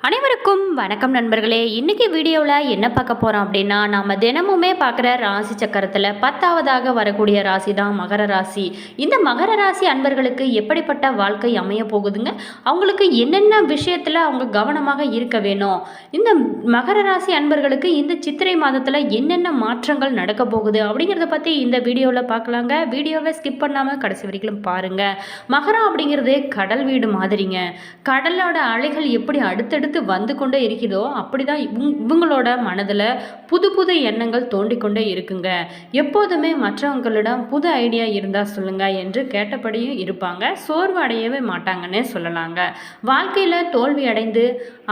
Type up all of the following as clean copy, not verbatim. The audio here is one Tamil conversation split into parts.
அனைவருக்கும் வணக்கம் நண்பர்களே. இன்றைக்கி வீடியோவில் என்ன பார்க்க போகிறோம் அப்படின்னா, நாம் தினமுமே பார்க்குற ராசி சக்கரத்தில் 10ஆவதாக வரக்கூடிய ராசி தான் மகர ராசி. இந்த மகர ராசி அன்பர்களுக்கு எப்படிப்பட்ட வாழ்க்கை அமைய போகுதுங்க, அவங்களுக்கு என்னென்ன விஷயத்தில் அவங்க கவனமாக இருக்க வேணும், இந்த மகர ராசி அன்பர்களுக்கு இந்த சித்திரை மாதத்தில் என்னென்ன மாற்றங்கள் நடக்க போகுது அப்படிங்கிறத பற்றி இந்த வீடியோவில் பார்க்கலாங்க. வீடியோவை ஸ்கிப் பண்ணாமல் கடைசி வரைக்கும் பாருங்கள். மகரம் அப்படிங்கிறது கடல் வீடு மாதிரிங்க. கடலோட அலைகள் எப்படி அடுத்தடுத்து வந்து கொண்டே இருக்கிறதோ அப்படிதான் இவங்களோட மனதில் புது புது எண்ணங்கள் தோண்டிக்கொண்டே இருக்குங்க. எப்போதுமே மற்றவங்களிடம் புது ஐடியா இருந்தால் சொல்லுங்க என்று கேட்டபடியும் இருப்பாங்க. சோர்வு அடையவே மாட்டாங்கன்னே சொல்லலாங்க. வாழ்க்கையில் தோல்வி அடைந்து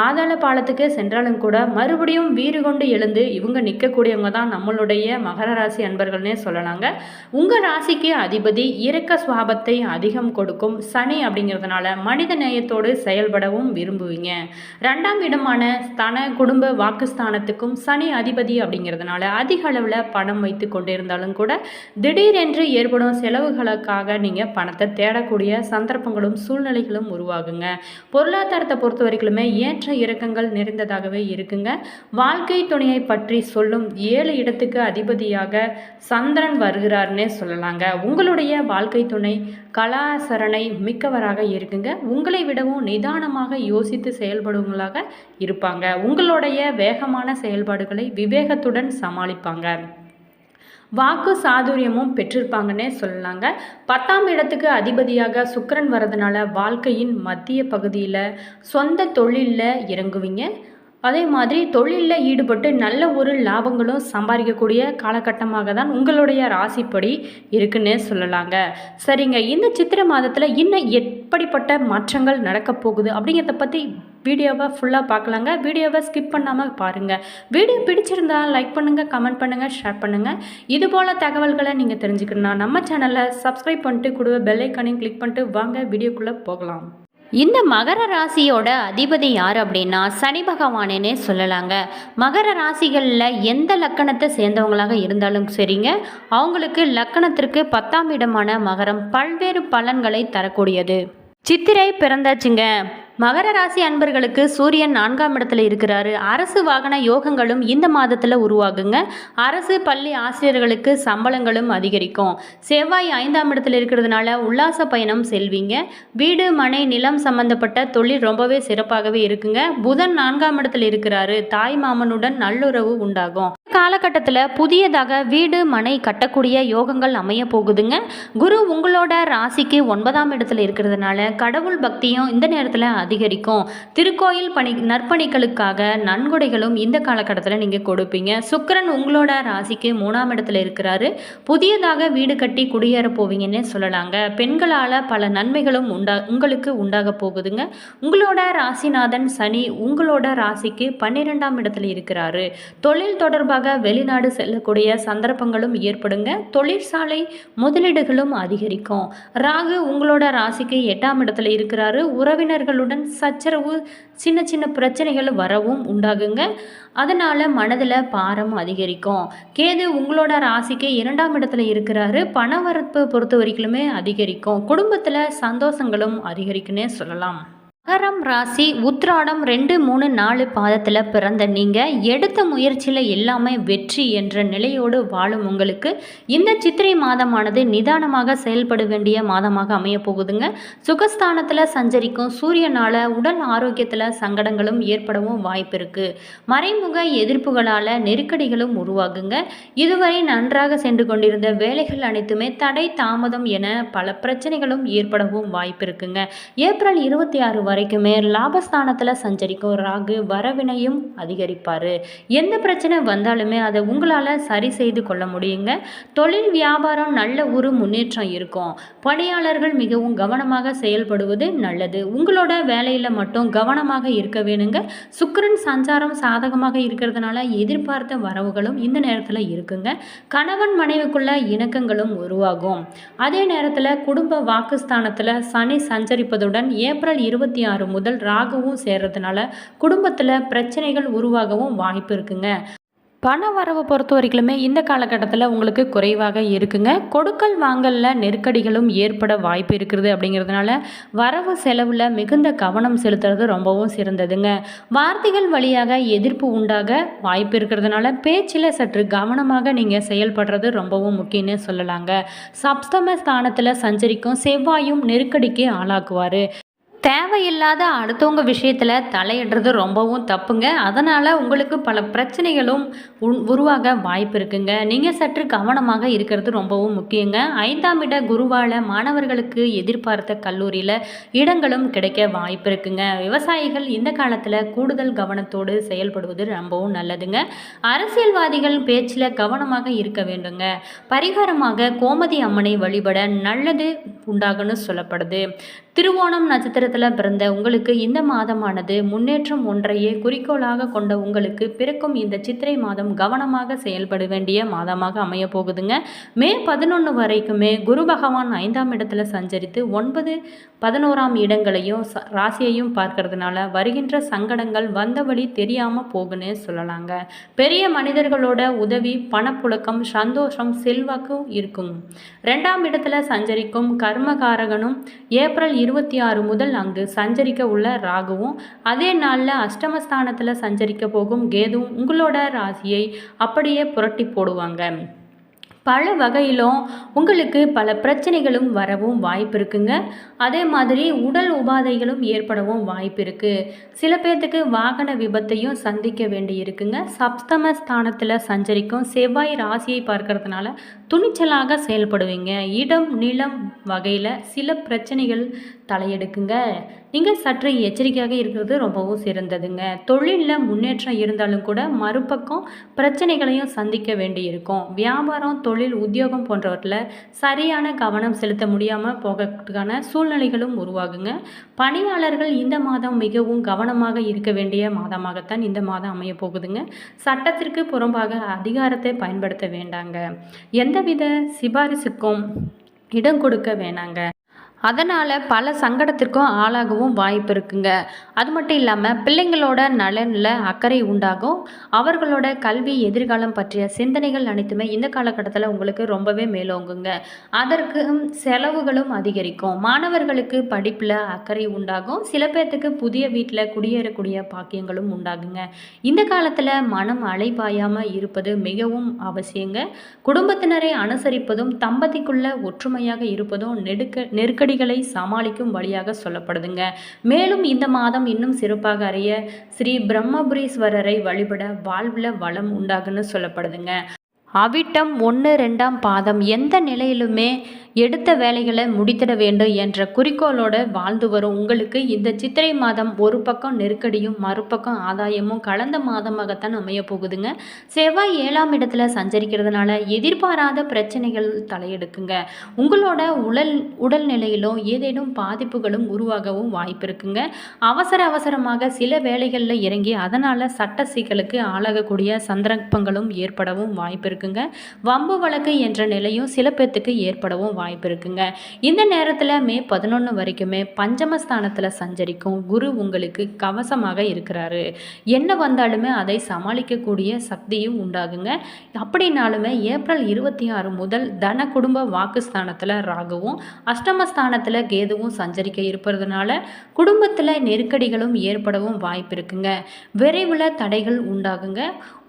ஆதாள பாலத்துக்கு சென்றாலும் கூட மறுபடியும் வீறு கொண்டு எழுந்து இவங்க நிற்கக்கூடியவங்க தான் நம்மளுடைய மகர ராசி அன்பர்கள்னே சொல்லலாங்க. உங்கள் ராசிக்கு அதிபதி இரக்க சுவாபத்தை அதிகம் கொடுக்கும் சனி அப்படிங்கிறதுனால மனித நேயத்தோடு செயல்படவும் விரும்புவீங்க. 2ஆம் இடமான ஸ்தான குடும்ப வாக்குஸ்தானத்துக்கும் சனி அதிபதி அப்படிங்கிறதுனால அதிக அளவில் பணம் வைத்து கொண்டிருந்தாலும் கூட திடீரென்று ஏற்படும் செலவுகளுக்காக நீங்கள் பணத்தை தேடக்கூடிய சந்தர்ப்பங்களும் சூழ்நிலைகளும் உருவாகுங்க. பொருளாதாரத்தை பொறுத்த வரைக்குமே ஏற்ற இறக்கங்கள் நிறைந்ததாகவே இருக்குங்க. வாழ்க்கை துணையை பற்றி சொல்லும் 7 இடத்துக்கு அதிபதியாக சந்திரன் வருகிறார்னே சொல்லலாங்க. உங்களுடைய வாழ்க்கை துணை கலாசரணை மிக்கவராக இருக்குங்க. உங்களை விடவும் நிதானமாக யோசித்து செயல்படுவங்களாக இருப்பாங்க. உங்களுடைய வேகமான செயல்பாடுகளை விவேகத்துடன் சமாளிப்பாங்க. வாக்கு சாதுரியமும் பெற்றிருப்பாங்கன்னே சொல்லலாங்க. 10ஆம் இடத்துக்கு அதிபதியாக சுக்கிரன் வரதுனால வாழ்க்கையின் மத்திய பகுதியில் சொந்த தொழிலில் இறங்குவீங்க. அதே மாதிரி தொழிலில் ஈடுபட்டு நல்ல ஒரு லாபங்களும் சம்பாதிக்கக்கூடிய காலகட்டமாக தான் உங்களுடைய ராசிப்படி இருக்குன்னே சொல்லலாங்க. சரிங்க, இந்த சித்திரை மாதத்தில் இன்னும் எப்படிப்பட்ட மாற்றங்கள் நடக்க போகுது அப்படிங்கிறத பற்றி வீடியோவை ஃபுல்லாக பார்க்கலாங்க. வீடியோவை ஸ்கிப் பண்ணாமல் பாருங்கள். வீடியோ பிடிச்சிருந்தால் லைக் பண்ணுங்கள், கமெண்ட் பண்ணுங்கள், ஷேர் பண்ணுங்கள். இதுபோல் தகவல்களை நீங்கள் தெரிஞ்சுக்கணுன்னா நம்ம சேனலை சப்ஸ்கிரைப் பண்ணிட்டு கூட பெல் ஐக்கானையும் கிளிக் பண்ணிட்டு வாங்க வீடியோக்குள்ளே போகலாம். இந்த மகர ராசியோட அதிபதி யார் அப்படின்னா சனி பகவானே சொல்லலாங்க. மகர ராசிகளில் எந்த லக்கணத்தை சேர்ந்தவங்களாக இருந்தாலும் சரிங்க, அவங்களுக்கு லக்கணத்திற்கு 10ஆம் இடமான மகரம் பல்வேறு பலன்களை தரக்கூடியது. சித்திரை பிறந்தாச்சுங்க. மகர ராசி அன்பர்களுக்கு சூரியன் 4ஆம் இடத்துல இருக்கிறாரு. அரசு வாகன யோகங்களும் இந்த மாதத்தில் உருவாகுங்க. அரசு பள்ளி ஆசிரியர்களுக்கு சம்பளங்களும் அதிகரிக்கும். செவ்வாய் 5ஆம் இடத்துல இருக்கிறதுனால உல்லாச பயணம் செல்வீங்க. வீடு மனை நிலம் சம்பந்தப்பட்ட தொழில் ரொம்பவே சிறப்பாகவே இருக்குங்க. புதன் 4ஆம் இடத்துல இருக்கிறாரு. தாய் மாமனுடன் நல்லுறவு உண்டாகும். காலகட்டத்தில் புதியதாக வீடு மனை கட்டக்கூடிய யோகங்கள் அமைய போகுதுங்க. குரு உங்களோட ராசிக்கு 9ஆம் இடத்துல இருக்கிறதுனால கடவுள் பக்தியும் இந்த நேரத்தில் அதிகரிக்கும். திருக்கோயில் நற்பணிகளுக்காக நன்கொடைகளும் இந்த காலகட்டத்தில் நீங்கள் கொடுப்பீங்க. சுக்கிரன் உங்களோட ராசிக்கு 3ஆம் இடத்துல இருக்கிறாரு. புதியதாக வீடு கட்டி குடியேற போவீங்கன்னு சொல்லலாங்க. பெண்களால் பல நன்மைகளும் உங்களுக்கு உண்டாக போகுதுங்க. உங்களோட ராசிநாதன் சனி உங்களோட ராசிக்கு 12ஆம் இடத்துல இருக்கிறாரு. தொழில் தொடர்பாக வெளிநாடு செல்லக்கூடிய சந்தர்ப்பங்களும் ஏற்படுங்க. தொழிற்சாலை முதலீடுகளும் அதிகரிக்கும். ராகு உங்களோட ராசிக்கு 8ஆம் இடத்துல இருக்கிறாரு. உறவினர்களுடன் சச்சரவு சின்ன சின்ன பிரச்சனைகள் வரவும் உண்டாகுங்க. அதனால் மனதில் பாரம் அதிகரிக்கும். கேது உங்களோட ராசிக்கு 2ஆம் இடத்துல இருக்கிறாரு. பணவரப்பு பொறுத்த வரைக்குமே அதிகரிக்கும். குடும்பத்தில் சந்தோஷங்களும் அதிகரிக்குன்னே சொல்லலாம். மகரம் ராசி உத்திராடம் 2, 3, 4 பாதத்தில் பிறந்த நீங்கள் எடுத்த முயற்சியில் எல்லாமே வெற்றி என்ற நிலையோடு வாழும் உங்களுக்கு இந்த சித்திரை மாதமானது நிதானமாக செயல்பட வேண்டிய மாதமாக அமைய போகுதுங்க. சுகஸ்தானத்தில் சஞ்சரிக்கும் சூரியனால் உடல் ஆரோக்கியத்தில் சங்கடங்களும் ஏற்படவும் வாய்ப்பு இருக்குது. மறைமுக எதிர்ப்புகளால் நெருக்கடிகளும் உருவாகுங்க. இதுவரை நன்றாக சென்று கொண்டிருந்த வேலைகள் அனைத்துமே தடை தாமதம் என பல பிரச்சனைகளும் ஏற்படவும் வாய்ப்பு இருக்குங்க. ஏப்ரல் 26 வரைக்குமே லாபஸ்தானத்தில் சஞ்சரிக்கும் ராகு வரவினையும் அதிகரிப்பார். எந்த பிரச்சனை வந்தாலுமே அதை உங்களால் சரி செய்து கொள்ள முடியுங்க. தொழில் வியாபாரம் நல்ல ஒரு முன்னேற்றம் இருக்கும். பணியாளர்கள் மிகவும் கவனமாக செயல்படுவது நல்லது. உங்களோட வேலையில் மட்டும் கவனமாக இருக்க வேணுங்க. சுக்கிரன் சஞ்சாரம் சாதகமாக இருக்கிறதுனால எதிர்பார்த்த வரவுகளும் இந்த நேரத்தில் இருக்குங்க. கணவன் மனைவிக்குள்ள இணக்கங்களும் உருவாகும். அதே நேரத்தில் குடும்ப வாக்குஸ்தானத்தில் சனி சஞ்சரிப்பதுடன் ஏப்ரல் 26 முதல் ராகுவும் சேர்றதுனால குடும்பத்தில் பிரச்சனைகள் உருவாகவும் வாய்ப்பு இருக்குங்க. பண வரவை பொறுத்த வரைக்குமே இந்த காலகட்டத்தில் உங்களுக்கு குறைவாக இருக்குங்க. கொடுக்கல் வாங்கல்ல நெருக்கடிகளும் ஏற்பட வாய்ப்பு இருக்கிறது அப்படிங்கிறதுனால வரவு செலவில் மிகுந்த கவனம் செலுத்துறது ரொம்பவும் சிறந்ததுங்க. வார்த்தைகள் வழியாக எதிர்ப்பு உண்டாக வாய்ப்பு இருக்கிறதுனால பேச்சில் சற்று கவனமாக நீங்கள் செயல்படுறது ரொம்பவும் முக்கியம்னு சொல்லலாங்க. சப்தம ஸ்தானத்தில் சஞ்சரிக்கும் செவ்வாயும் நெருக்கடிக்கு ஆளாக்குவார். தேவையில்லாத அடுத்தவங்க விஷயத்தில் தலையிடுறது ரொம்பவும் தப்புங்க. அதனால் உங்களுக்கு பல பிரச்சனைகளும் உருவாக வாய்ப்பு இருக்குங்க. நீங்கள் சற்று கவனமாக இருக்கிறது ரொம்பவும் முக்கியங்க. 5ஆம் இட குருவால் மாணவர்களுக்கு எதிர்பார்த்த கல்லூரியில் இடங்களும் கிடைக்க வாய்ப்பு இருக்குங்க. விவசாயிகள் இந்த காலத்தில் கூடுதல் கவனத்தோடு செயல்படுவது ரொம்பவும் நல்லதுங்க. அரசியல்வாதிகள் பேச்சில் கவனமாக இருக்க வேண்டுங்க. பரிகாரமாக கோமதி அம்மனை வழிபட நல்லது உண்டாகுன்னு சொல்லப்படுது. திருவோணம் நட்சத்திரத்தில் பிறந்த உங்களுக்கு இந்த மாதமானது முன்னேற்றம் ஒன்றையே குறிக்கோளாக கொண்ட உங்களுக்கு பிறக்கும் இந்த சித்திரை மாதம் கவனமாக செயல்பட வேண்டிய மாதமாக அமைய போகுதுங்க. மே 11 வரைக்குமே குரு பகவான் 5ஆம் இடத்துல சஞ்சரித்து 9, 11ஆம் இடங்களையும் ராசியையும் பார்க்கறதுனால வருகின்ற சங்கடங்கள் வந்த வழி தெரியாமல் போகுன்னு சொல்லலாங்க. பெரிய மனிதர்களோட உதவி, பணப்புழக்கம், சந்தோஷம், செல்வாக்கும் இருக்கும். 2ஆம் இடத்துல சஞ்சரிக்கும் கர்மகாரகனும் ஏப்ரல் 26 முதல் அங்கு சஞ்சரிக்க உள்ள ராகுவும் அதே நாளில் அஷ்டமஸ்தானத்தில் சஞ்சரிக்க போகும் கேதுவும் உங்களோட ராசியை அப்படியே புரட்டி போடுவாங்க. பல வகையிலும் உங்களுக்கு பல பிரச்சனைகளும் வரவும் வாய்ப்பு இருக்குங்க. அதே மாதிரி உடல் உபாதைகளும் ஏற்படவும் வாய்ப்பு இருக்குது. சில பேர்த்துக்கு வாகன விபத்தையும் சந்திக்க வேண்டி இருக்குங்க. சப்தம ஸ்தானத்தில் சஞ்சரிக்கும் செவ்வாய் ராசியை பார்க்கறதுனால துணிச்சலாக செயல்படுவீங்க. இடம் நிலம் வகையில் சில பிரச்சனைகள் தலையெடுக்குங்க. நீங்கள் சற்று எச்சரிக்கையாக இருக்கிறது ரொம்பவும் சிறந்ததுங்க. தொழிலில் முன்னேற்றம் இருந்தாலும் கூட மறுபக்கம் பிரச்சனைகளையும் சந்திக்க வேண்டி இருக்கும். வியாபாரம், தொழில், உத்தியோகம் போன்றவற்றில் சரியான கவனம் செலுத்த முடியாமல் போகிறதுக்கான சூழ்நிலைகளும் உருவாகுங்க. பணியாளர்கள் இந்த மாதம் மிகவும் கவனமாக இருக்க வேண்டிய மாதமாகத்தான் இந்த மாதம் அமைய போகுதுங்க. சட்டத்திற்கு புறம்பாக அதிகாரத்தை பயன்படுத்த வேண்டாங்க. எந்தவித சிபாரிசுக்கும் இடம் கொடுக்க வேணாங்க. அதனால் பல சங்கடத்திற்கும் ஆளாகவும் வாய்ப்பு இருக்குங்க. அது மட்டும் இல்லாமல் பிள்ளைங்களோட நலனில் அக்கறை உண்டாகும். அவர்களோட கல்வி, எதிர்காலம் பற்றிய சிந்தனைகள் அனைத்துமே இந்த காலகட்டத்தில் உங்களுக்கு ரொம்பவே மேலோங்குங்க. அதற்கு செலவுகளும் அதிகரிக்கும். மாணவர்களுக்கு படிப்பில் அக்கறை உண்டாகும். சில பேர்த்துக்கு புதிய வீட்டில் குடியேறக்கூடிய பாக்கியங்களும் உண்டாகுங்க. இந்த காலத்தில் மனம் அலைபாயாமல் இருப்பது மிகவும் அவசியங்க. குடும்பத்தினரை அனுசரிப்பதும் தம்பதிக்குள்ள ஒற்றுமையாக இருப்பதும் நெருக்கடிகளை சமாளிக்கும் வழியாக சொல்லப்படுதுங்க. மேலும் இந்த மாதம் இன்னும் சிறப்பாக அறிய ஸ்ரீ பிரம்மபுரீஸ்வரரை வழிபட வாழ்வில் வளம் உண்டாகுன்னு சொல்லப்படுதுங்க. அவிட்டம் 1, 2ஆம் பாதம் எந்த நிலையிலுமே எடுத்த வேலைகளை முடித்திட வேண்டும் என்ற குறிக்கோளோடு வாழ்ந்து வரும் உங்களுக்கு இந்த சித்திரை மாதம் ஒரு பக்கம் நெருக்கடியும் மறுபக்கம் ஆதாயமும் கலந்த மாதமாகத்தான் அமைய போகுதுங்க. செவ்வாய் 7ஆம் இடத்துல சஞ்சரிக்கிறதுனால எதிர்பாராத பிரச்சனைகள் தலையெடுக்குங்க. உங்களோட உடல்நிலையிலும் ஏதேனும் பாதிப்புகளும் உருவாகவும் வாய்ப்பு இருக்குங்க. அவசரமாக சில வேலைகளில் இறங்கி அதனால் சட்ட சிக்கலுக்கு ஆளாகக்கூடிய சந்தர்ப்பங்களும் ஏற்படவும் வாய்ப்பு இருக்குங்க. வம்பு வழக்கு என்ற நிலையும் சில பேர்த்துக்கு ஏற்படவும் வாய்ப்பு இருக்குங்க. இந்த நேரத்தில் மே 11 வரைக்குமே பஞ்சமஸ்தானத்தில் சஞ்சரிக்கும் குரு உங்களுக்கு கவசமாக இருக்கிறாரு. என்ன வந்தாலுமே அதை சமாளிக்கக்கூடிய சக்தியும் உண்டாகுங்க. அப்படின்னாலுமே ஏப்ரல் 26 முதல் தன குடும்ப வாக்குஸ்தானத்தில் ராகுவும் அஷ்டமஸ்தானத்தில் கேதுவும் சஞ்சரிக்க இருப்பதுனால குடும்பத்தில் நெருக்கடிகளும் ஏற்படவும் வாய்ப்பு இருக்குங்க. விரைவில் தடைகள் உண்டாகுங்க.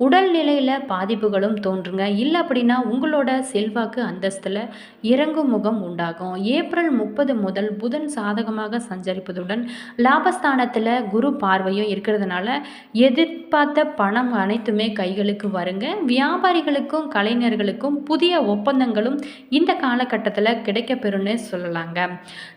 உடல்நிலையில் பாதிப்புகளும் தோன்றுங்க. இல்லை அப்படின்னா உங்களோட செல்வாக்கு அந்தஸ்தில் இறங்கும் முகம் உண்டாகும். ஏப்ரல் 30 முதல் புதன் சாதகமாக சஞ்சரிப்பதுடன் லாபஸ்தானத்தில் குரு பார்வையும் இருக்கிறதுனால எதிர்பார்த்த பணம் அனைத்துமே கைகளுக்கு வருங்க. வியாபாரிகளுக்கும் கலைஞர்களுக்கும் புதிய ஒப்பந்தங்களும் இந்த காலகட்டத்தில் கிடைக்கப்பெறும்னு சொல்லலாங்க.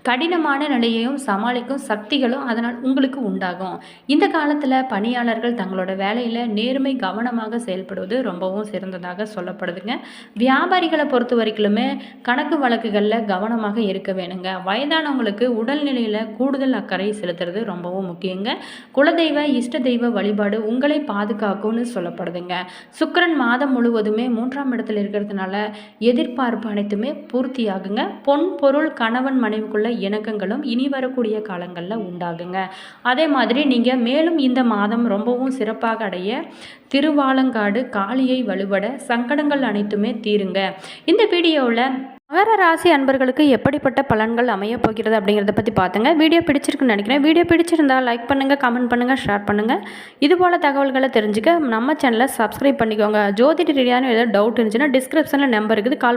கடினமான நிலையையும் சமாளிக்கும் சக்திகளும் அதனால் உங்களுக்கு உண்டாகும். இந்த காலத்தில் பணியாளர்கள் தங்களோட வேலையில் நேர்மை, கவனமாக செயல்படுவது ரொம்பவும் சிறந்ததாக சொல்லப்படுதுங்க. வியாபாரிகளை பொறுத்த வரைக்குமே கணக்கு வழக்குகளில் கவனமாக இருக்க வேணுங்க. வயதானவங்களுக்கு உடல்நிலையில் கூடுதல் அக்கறை செலுத்துறது ரொம்பவும் முக்கியங்க. குலதெய்வ, இஷ்ட தெய்வ வழிபாடு உங்களை பாதுகாக்கும்னு சொல்லப்படுதுங்க. சுக்கிரன் மாதம் முழுவதுமே 3ஆம் இடத்துல இருக்கிறதுனால எதிர்பார்ப்பு அனைத்துமே பூர்த்தியாகுங்க. பொன் பொருள், கணவன் மனைவிக்குள்ள இணக்கங்களும் இனி வரக்கூடிய காலங்களில் உண்டாகுங்க. அதே மாதிரி நீங்கள் மேலும் இந்த மாதம் ரொம்பவும் சிறப்பாக அடைய திருவா திருவாலங்காடு காளியை வழிபட சங்கடங்கள் அனைத்துமே தீருங்க. இந்த வீடியோவில் மகர ராசி அன்பர்களுக்கு எப்படிப்பட்ட பலன்கள் அமைய போகிறது அப்படிங்கிறத பற்றி பார்த்துங்க. வீடியோ பிடிச்சிருக்குன்னு நினைக்கிறேன். வீடியோ பிடிச்சிருந்தால் லைக் பண்ணுங்கள், கமெண்ட் பண்ணுங்கள், ஷேர் பண்ணுங்கள். இதுபோல் தகவல்களை தெரிஞ்சுக்க நம்ம சேனலை சப்ஸ்கிரைப் பண்ணிக்கோங்க. ஜோதிட ரீதியான ஏதாவது டவுட் இருந்துச்சுன்னா டிஸ்கிரிப்ஷனில் நம்பர் இருக்குது, கால்